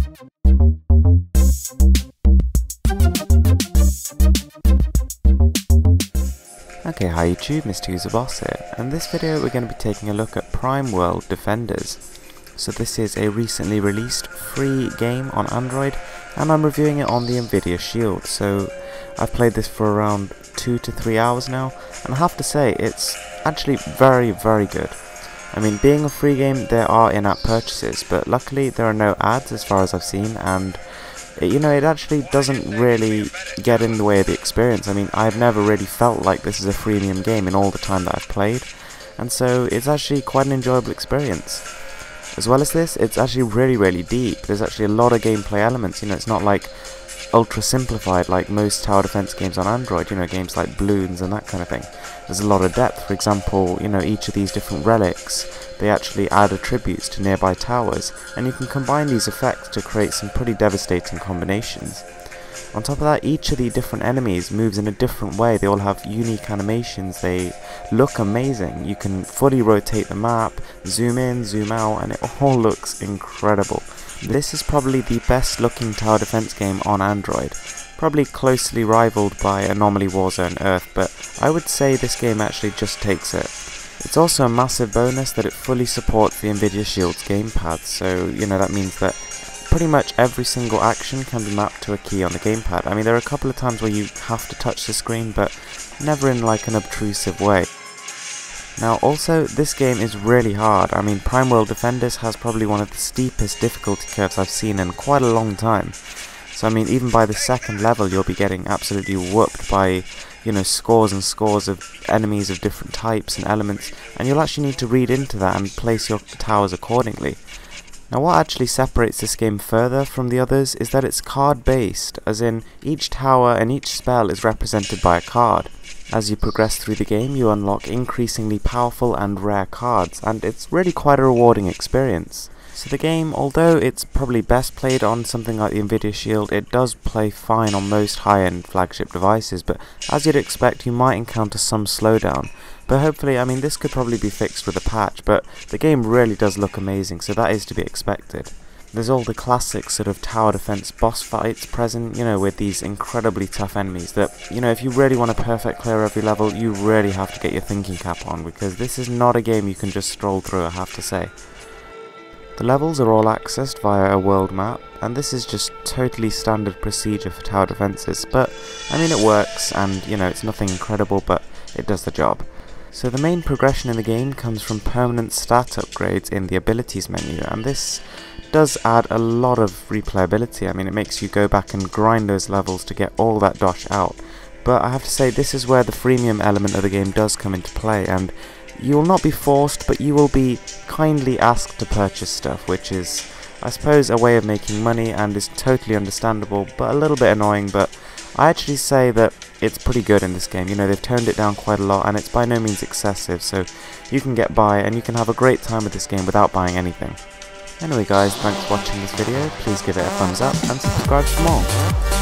Okay, hi YouTube, Mr. Userboss here, and in this video we're going to be taking a look at Prime World Defenders. So this is a recently released free game on Android, and I'm reviewing it on the Nvidia Shield. So I've played this for around 2 to 3 hours now, and I have to say it's actually very good. I mean, being a free game, there are in-app purchases, but luckily there are no ads as far as I've seen, and it actually doesn't really get in the way of the experience. I mean, I've never really felt like this is a freemium game in all the time that I've played, and so it's actually quite an enjoyable experience. As well as this, it's actually really deep. There's actually a lot of gameplay elements. It's not like ultra simplified like most tower defense games on Android, games like Bloons and that kind of thing. There's a lot of depth. For example, each of these different relics, they actually add attributes to nearby towers, and you can combine these effects to create some pretty devastating combinations. On top of that, each of the different enemies moves in a different way. They all have unique animations, they look amazing. You can fully rotate the map, zoom in, zoom out, and it all looks incredible. This is probably the best looking tower defense game on Android, probably closely rivaled by Anomaly Warzone Earth, but I would say this game actually just takes it. It's also a massive bonus that it fully supports the Nvidia Shield's gamepad, so that means that pretty much every single action can be mapped to a key on the gamepad. I mean, there are a couple of times where you have to touch the screen, but never in like an obtrusive way. Now also, this game is really hard. I mean, Prime World Defenders has probably one of the steepest difficulty curves I've seen in quite a long time. So I mean, even by the second level you'll be getting absolutely whooped by, scores and scores of enemies of different types and elements, and you'll actually need to read into that and place your towers accordingly. Now what actually separates this game further from the others is that it's card based, as in each tower and each spell is represented by a card. As you progress through the game, you unlock increasingly powerful and rare cards, and it's really quite a rewarding experience. So the game, although it's probably best played on something like the Nvidia Shield, it does play fine on most high-end flagship devices, but as you'd expect, you might encounter some slowdown. But hopefully, I mean, this could probably be fixed with a patch, but the game really does look amazing, so that is to be expected. There's all the classic sort of tower defense boss fights present, with these incredibly tough enemies that, if you really want a perfect clear every level, you really have to get your thinking cap on, because this is not a game you can just stroll through, I have to say. The levels are all accessed via a world map, and this is just totally standard procedure for tower defenses, but, I mean, it works, and, it's nothing incredible, but it does the job. So the main progression in the game comes from permanent stat upgrades in the abilities menu, and this does add a lot of replayability. I mean, it makes you go back and grind those levels to get all that dosh out. But I have to say, this is where the freemium element of the game does come into play, and you will not be forced, but you will be kindly asked to purchase stuff, which is, I suppose, a way of making money and is totally understandable, but a little bit annoying. But I actually say that it's pretty good in this game. They've toned it down quite a lot, and it's by no means excessive, so you can get by and you can have a great time with this game without buying anything. Anyway guys, thanks for watching this video. Please give it a thumbs up and subscribe for more.